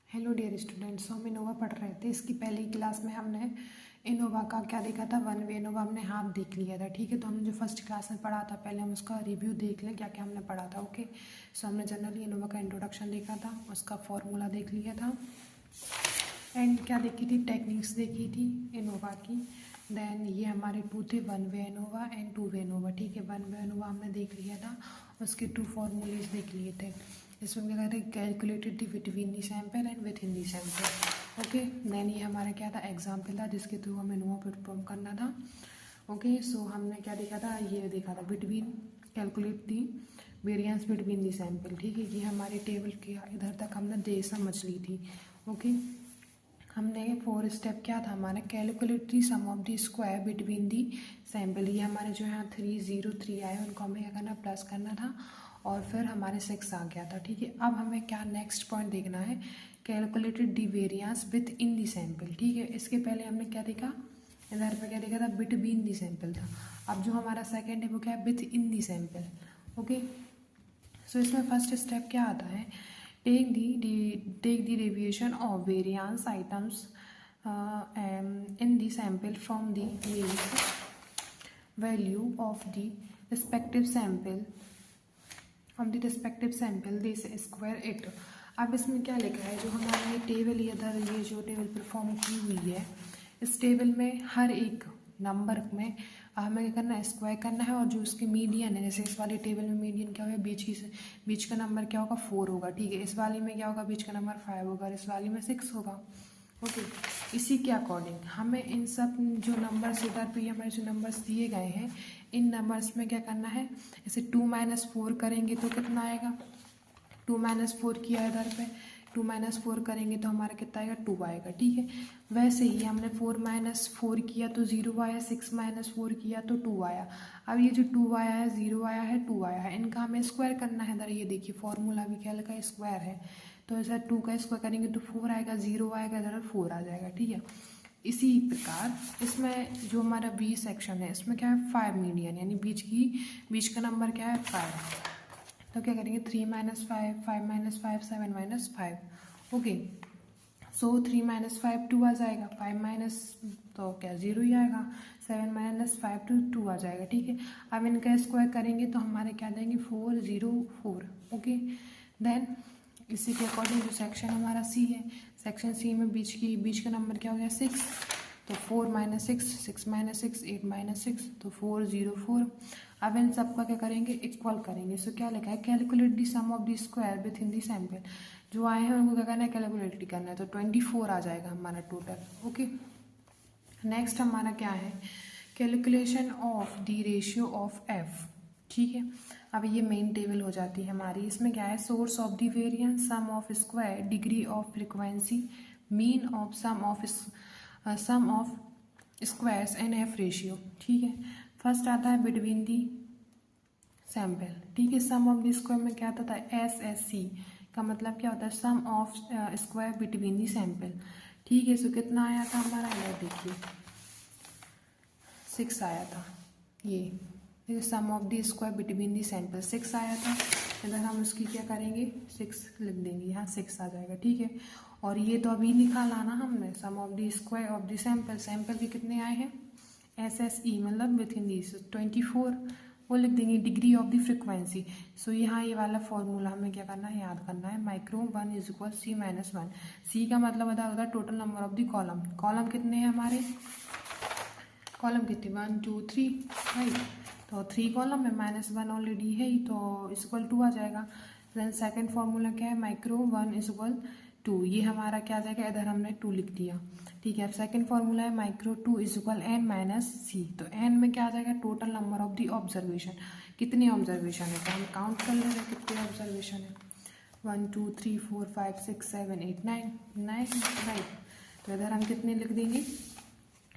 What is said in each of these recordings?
Hello dear students, हम Innova पढ़ रहे थे। इसकी पहली क्लास में हमने इनोवा का क्या देखा था, वन वे इनोवा हमने हाफ देख लिया था। ठीक है, तो हमने जो फर्स्ट क्लास में पढ़ा था पहले हम उसका रिव्यू देख लें क्या क्या हमने पढ़ा था। ओके, सो हमने जनरली इनोवा का इंट्रोडक्शन देखा था, उसका फॉर्मूला देख लिया था एंड क्या देखी थी, टेक्निक्स देखी थी इनोवा की। देन ये हमारे टू थे, one way Innova and two way Innova. ठीक है, वन वे इनोवा हमने देख लिया था, उसके टू फॉर्मूलेज देख लिए थे। इसमें क्या कहते हैं, calculated the between the sample and within the sample. Okay, then ये हमारा क्या था, एग्जाम्पल था जिसके थ्रू हमें इनोवा परफॉर्म करना था। ओके, सो हमने क्या देखा था, ये देखा था between, calculate the variance between the sample. ठीक है, ये हमारी टेबल के इधर तक हमने दे समझ ली थी। ओके, हमने 4 स्टेप क्या था हमारा, calculate the sum of the square between the sample. ये हमारे जो यहाँ 3 0 3 आए उनको हमें क्या करना, प्लस करना था और फिर हमारे 6 आ गया था। ठीक है, अब हमें क्या नेक्स्ट पॉइंट देखना है, calculated the variance with in the sample. ठीक है, इसके पहले हमने क्या देखा, इधर पे क्या देखा था, बिटवीन दी सैंपल था। अब जो हमारा सेकेंड है वो क्या है, within the sample. Okay, so इसमें फर्स्ट स्टेप क्या आता है, take the deviation of variance items in the sample from the mean value of the respective sample this square it। अब इसमें क्या लिखा है, जो हमारा ये टेबल इधर, ये जो टेबल परफॉर्म की हुई है, इस टेबल में हर एक नंबर में हमें क्या करना है, स्क्वायर करना है। और जो उसके मीडियन है, जैसे इस वाली टेबल में मीडियन क्या होगा, बीच का नंबर क्या होगा, 4 होगा। ठीक है, इस वाली में क्या होगा, बीच का नंबर 5 होगा और इस वाली में 6 होगा। ओके, इसी के अकॉर्डिंग हमें इन सब जो नंबर्स इधर पे हमारे जो नंबर्स दिए गए हैं, इन नंबर्स में क्या करना है, जैसे 2 - 4 करेंगे तो कितना आएगा, 2 - 4 किया इधर पे, 2 - 4 करेंगे तो हमारा कितना आएगा, 2 आएगा। ठीक है, वैसे ही हमने 4 - 4 किया तो 0 आया, 6 - 4 किया तो 2 आया। अब ये जो 2 आया है, 0 आया है, 2 आया है, इनका हमें स्क्वायर करना है। इधर ये देखिए फॉर्मूला भी क्या लगा, स्क्वायर है। तो ऐसा 2 का स्क्वायर करेंगे तो 4 आएगा, 0 आएगा, इधर 4 आ जाएगा। ठीक है, इसी प्रकार इसमें जो हमारा बी सेक्शन है, इसमें क्या है, 5 मीडियन, यानी बीच का नंबर क्या है, 5। तो क्या करेंगे, 3 - 5, 5 - 5 7 - 5। ओके, सो 3 - 5 2 आ जाएगा, 5 माइनस तो क्या 0 ही आएगा, 7 - 5 2 आ जाएगा। ठीक है, अब इनका स्क्वायर करेंगे तो हमारे क्या देंगे, 4 0 4। ओके, देन इसी के अकॉर्डिंग जो सेक्शन हमारा सी है, सेक्शन सी में बीच का नंबर क्या हो गया, 6। तो 4 - 6 6 - 6 8 - 6 तो 4 0 4। अब इन सबका क्या करेंगे, इक्वल करेंगे। सो क्या लिखा है, calculate the sum of the square within the sample. जो आए हैं उनको क्या करना है, कैलकुलेट करना है, तो 24 आ जाएगा हमारा टोटल। ओके, नेक्स्ट हमारा क्या है, calculation of the ratio of F. ठीक है, अब ये मेन टेबल हो जाती है हमारी। इसमें क्या है, source of the variance, sum of square, degree of frequency, mean of sum of squares and F ratio. ठीक है, फर्स्ट आता है बिटवीन दी सैंपल। ठीक है, सम ऑफ दी स्क्वायर में क्या आता था, SSC का मतलब क्या होता है, sum of square between the sample. ठीक है, सो कितना आया था हमारा, ये देखिए 6 आया था। ये sum of the square between the sample 6 आया था। इधर हम उसकी क्या करेंगे, 6 लिख देंगे, यहाँ 6 आ जाएगा। ठीक है, और ये तो अभी निकाला ना हमने, sum of the square of the sample के कितने आए हैं, SSE मतलब विथ इन दी 24, वो लिख देंगे, डिग्री ऑफ दी फ्रिक्वेंसी। सो यहाँ ये वाला फॉर्मूला हमें क्या करना है, याद करना है, माइक्रो 1 = C - 1। सी का मतलब होता है total number of the column. Column कितने हैं हमारे, कॉलम कितने, 1 2 3 राइट, तो 3 कॉलम में -1 ऑलरेडी है ही, तो इक्वल 2 आ जाएगा। देन सेकंड फॉर्मूला क्या है, माइक्रो 1 = 2, ये हमारा क्या आ जाएगा, इधर हमने 2 लिख दिया। ठीक है, अब सेकंड फॉर्मूला है माइक्रो 2 = n - C, तो n में क्या आ जाएगा, total number of the observation. कितने ऑब्जर्वेशन है, तो हम काउंट कर ले रहे हैं कितने ऑब्जर्वेशन है, 1 2 3 4 5 6 7 8 9 राइट। तो इधर हम कितने लिख देंगे,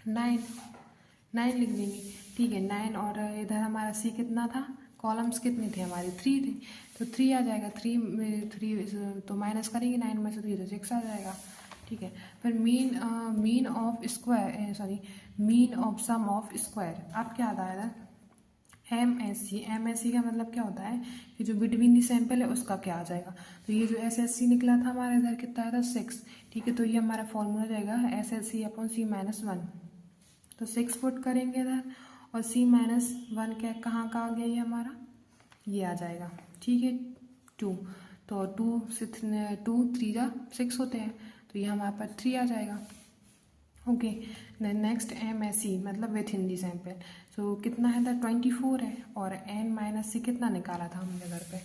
9 लिख देंगे। ठीक है, 9, और इधर हमारा सी कितना था, कॉलम्स कितने थे हमारे, 3 थे, तो 3 आ जाएगा। 3 तो माइनस करेंगे 9 में से 3 तो 6 आ जाएगा। ठीक है, फिर mean of square, sorry mean of sum of square. अब क्या आता है, MSE का मतलब क्या होता है कि जो बिटवीन दी सैंपल है उसका क्या आ जाएगा। तो ये जो SSC निकला था हमारा इधर कितना आया था 6, ठीक है। तो ये हमारा फॉर्मूला जाएगा SSC/C-1। तो 6 पुट करेंगे इधर और C-1 क्या कहाँ का आ गया ये हमारा, ये आ जाएगा, ठीक है 2। तो 2 से 3 जा 6 होते हैं, तो ये हमारे पास 3 आ जाएगा। ओके, देन नेक्स्ट MSE मतलब विथ इन दी सैंपल। सो कितना है इधर 24 है और N-C कितना निकाला था हमने इधर पे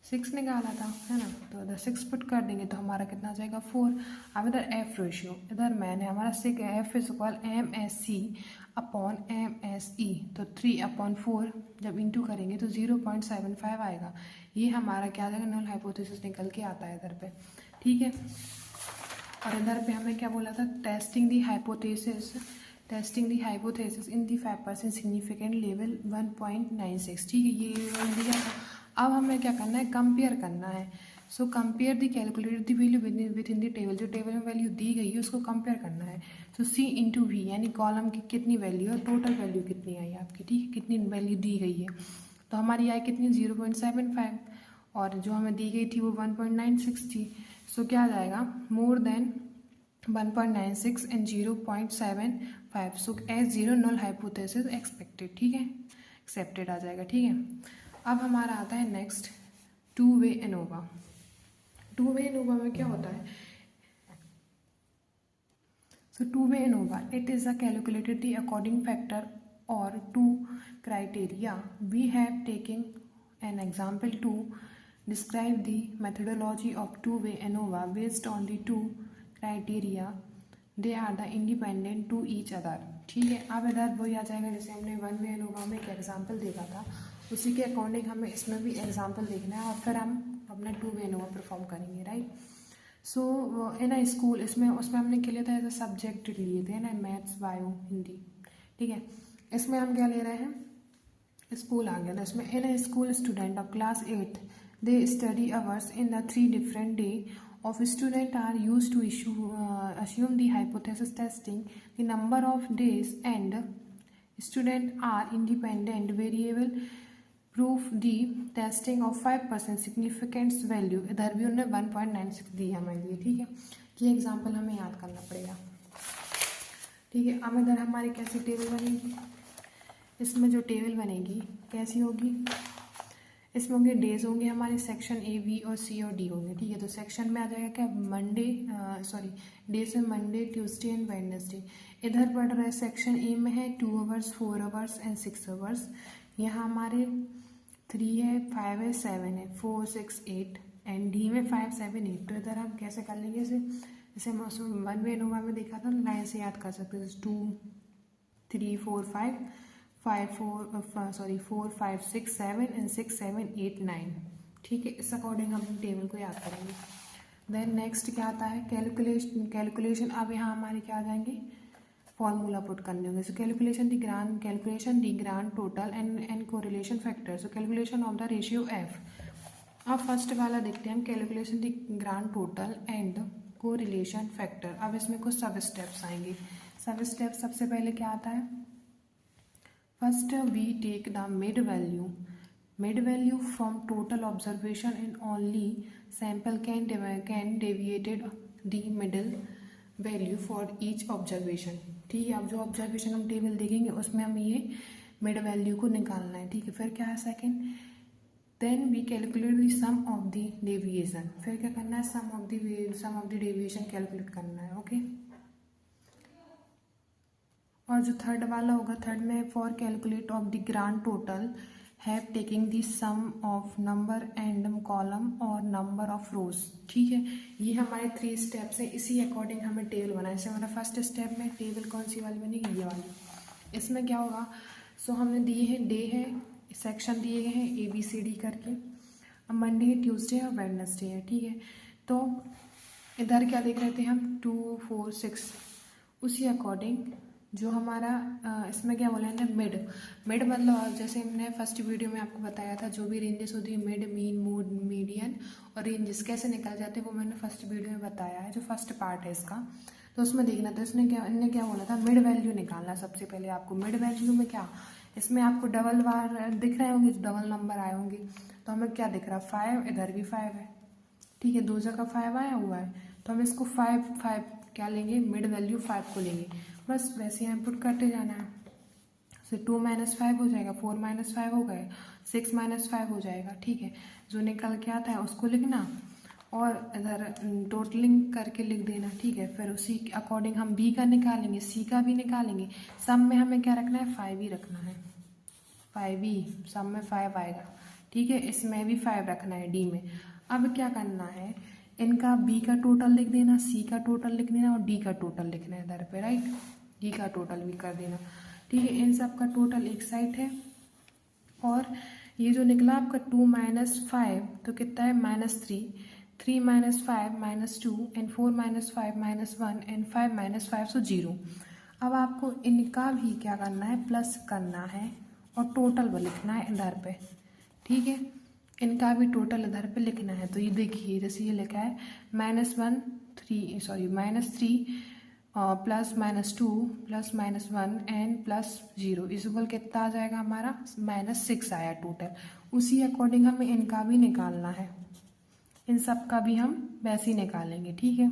6 निकाला था, है ना। तो इधर 6 पुट कर देंगे तो हमारा कितना आ जाएगा 4। अब इधर F रेशियो, इधर मैंने हमारा F इज इक्वल MSE/MSE, तो 3/4 जब इंटू करेंगे तो 0.75 आएगा। ये हमारा क्या आ जाएगा, नल हाइपोथेसिस निकल के आता है इधर पे, ठीक है। और इधर पे हमें क्या बोला था, टेस्टिंग दी हाइपोथेसिस इन दी 5% सिग्निफिकेंट लेवल 1.96, ठीक है, ये दिया था। अब हमें क्या करना है, कंपेयर करना है। So compare the calculated the value with in the table, जो टेबल में वैल्यू दी गई है उसको कंपेयर करना है। सो C/V यानी कॉलम की कितनी वैल्यू है, टोटल वैल्यू कितनी आई आपकी, ठीक है, कितनी वैल्यू दी गई है। तो हमारी आई कितनी 0.75 और जो हमें दी गई थी वो 1.96 थी। सो क्या आ जाएगा, more than 1.96 and 0.75। So S0 null hypothesis expected, ठीक है, एक्सेप्टेड आ जाएगा, ठीक है। अब हमारा आता है next two way ANOVA. Two way ANOVA में क्या होता है, so two way ANOVA it is a calculated the according factor और two criteria. We have taken an example to describe the methodology of two-way ANOVA based on the two criteria. They are the independent to each other. ठीक है, अब इधर वही आ जाएगा जैसे हमने one way ANOVA में एक एग्जाम्पल देखा था, उसी के अकॉर्डिंग हमें इसमें भी एग्जाम्पल देखना है और फिर हम अपना टू वे एनोवा परफॉर्म करेंगे, right. So in a school, उसमें हमने क्या लिया था, एज अ सब्जेक्ट लिए थे ना, मैथ्स बायो हिंदी, ठीक है। इसमें हम क्या ले रहे हैं, स्कूल आ गया था। इसमें in a school student of class 8 they study hours in the 3 different day of student are used to assume the hypothesis testing the number of days and student are independent variable proof the testing of 5% significance value। इधर भी उन्होंने 1.96 दिया हमारे लिए, ठीक है। ये example हमें याद करना पड़ेगा, ठीक है। अब इधर हमारी कैसी टेबल बनेगी, इसमें जो टेबल बनेगी कैसी होगी, इसमें होंगे डेज होंगे हमारे, सेक्शन A, B और C और D होंगे, ठीक है। तो सेक्शन में आ जाएगा क्या, डेज है मंडे, ट्यूसडे एंड वेडनेसडे। इधर पढ़ रहा है सेक्शन A में है 2 आवर्स, 4 आवर्स एंड 6 आवर्स। यहाँ हमारे 3 है, 5 है, 7 है, 4, 6, 8 एंड D में 5, 7, 8। तो इधर हम कैसे कर लेंगे इसे, जैसे हम उसमें वन वे एनोवा में देखा था, लाइन से याद कर सकते हैं, 2, 3, 4, 5, 4, 5, 6, 7 एंड 6, 7, 8, 9, ठीक है। इस अकॉर्डिंग हम टेबल को याद करेंगे। देन नेक्स्ट क्या आता है, कैलकुलेशन। अब यहाँ हमारे क्या आ जाएंगे, फॉर्मूला पुट करने होंगे। So calculation the grand total and correlation factor. So calculation of the ratio F। अब फर्स्ट वाला देखते हैं हम, calculation the grand total and correlation factor. अब इसमें कुछ सब स्टेप्स आएंगे। सब स्टेप सबसे पहले क्या आता है, first we take the mid value from total observation and only sample can deviated the middle value for each observation, ठीक है। अब जो ऑब्जर्वेशन हम टेबल देखेंगे उसमें हम ये मिड वैल्यू को निकालना है, ठीक है। फिर क्या है second, then we calculate the sum of the deviation. फिर क्या करना है, sum of the deviation calculate करना है, ओके। और जो थर्ड वाला होगा, थर्ड में for calculate of the grand total have taking the sum of number and column और नंबर ऑफ रोज, ठीक है। ये हमारे 3 स्टेप्स हैं, इसी अकॉर्डिंग हमें टेबल बनाना है। जैसे हमारा फर्स्ट स्टेप में टेबल कौन सी वाली बनेगी, ये वाली। इसमें क्या होगा, सो हमने दिए हैं डे है, सेक्शन दिए गए हैं ABCD करके। अब मंडे है, ट्यूसडे है और वेडनेसडे है, ठीक है। तो इधर क्या देख रहे थे हम, 2, 4, 6, उसी अकॉर्डिंग जो हमारा इसमें क्या बोला है ना, मिड मतलब जैसे हमने फर्स्ट वीडियो में आपको बताया था, जो भी रेंजेस होती है मिड, मीन, मोड, मीडियन और रेंजेस कैसे निकल जाते हैं, वो मैंने फर्स्ट वीडियो में बताया है, जो फर्स्ट पार्ट है इसका। तो उसमें देखना था, इनने क्या बोला था, मिड वैल्यू निकालना सबसे पहले आपको। मिड वैल्यू में क्या, इसमें आपको डबल बार दिख रहे होंगे, डबल नंबर आए होंगे। तो हमें क्या दिख रहा है, 5, इधर भी 5 है, ठीक है, 2 जगह 5 आया हुआ है। तो हम इसको 5 क्या लेंगे, मिड वैल्यू 5 को लेंगे, बस वैसे ही इनपुट करते जाना है। तो 2 - 5 हो जाएगा, 4 - 5 हो गए, 6 - 5 हो जाएगा, ठीक है। जो निकल के आता है उसको लिखना और इधर टोटलिंग करके लिख देना, ठीक है। फिर उसी के अकॉर्डिंग हम बी का निकालेंगे, सी का भी निकालेंगे। सम में हमें क्या रखना है, 5 ही रखना है, 5 ही, सम में 5 आएगा, ठीक है। इसमें भी 5 रखना है डी में। अब क्या करना है, इनका बी का टोटल लिख देना, सी का टोटल लिख देना और डी का टोटल लिखना है इधर पे, राइट। डी का टोटल भी कर देना, ठीक है। इन सब का टोटल एक साइड है और ये जो निकला आपका 2 - 5 तो कितना है, -3, 3 - 5 - 2 एंड 4 - 5 - 1 एंड 5 - 5 सो 0। अब आपको इनका भी क्या करना है, प्लस करना है और टोटल वो लिखना है इधर पे, ठीक है। इनका भी टोटल इधर पे लिखना है। तो ये देखिए जैसे ये लिखा है -3 plus -2 plus -1 and plus 0 equal कितना आ जाएगा हमारा, -6 आया टोटल। उसी अकॉर्डिंग हमें इनका भी निकालना है, इन सब का भी हम वैसे ही निकालेंगे, ठीक है।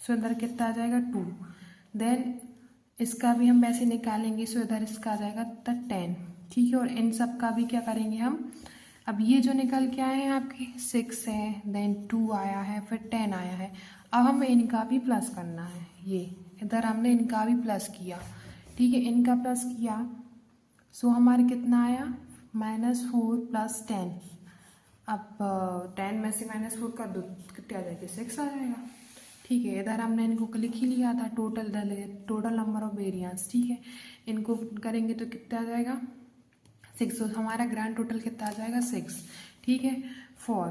सो इधर कितना आ जाएगा 2, देन इसका भी हम वैसे निकालेंगे। सो इधर इसका आ जाएगा 10, ठीक है। और इन सब का भी क्या करेंगे हम, अब ये जो निकल के आए हैं आपके 6 है, देन 2 आया है, फिर 10 आया है। अब हमें इनका भी प्लस करना है, ये इधर हमने इनका भी प्लस किया, ठीक है। इनका प्लस किया सो हमारे कितना आया, -4 + 10। अब 10 में से -4 कर दो, कितना आ जाएगा, 6 आ जाएगा, ठीक है। इधर हमने इनको लिख ही लिया था, टोटल नंबर ऑफ वेरिएंस, ठीक है। इनको करेंगे तो कितना आ जाएगा, 6। तो हमारा ग्रैंड टोटल कितना आ जाएगा, 6, ठीक है। 4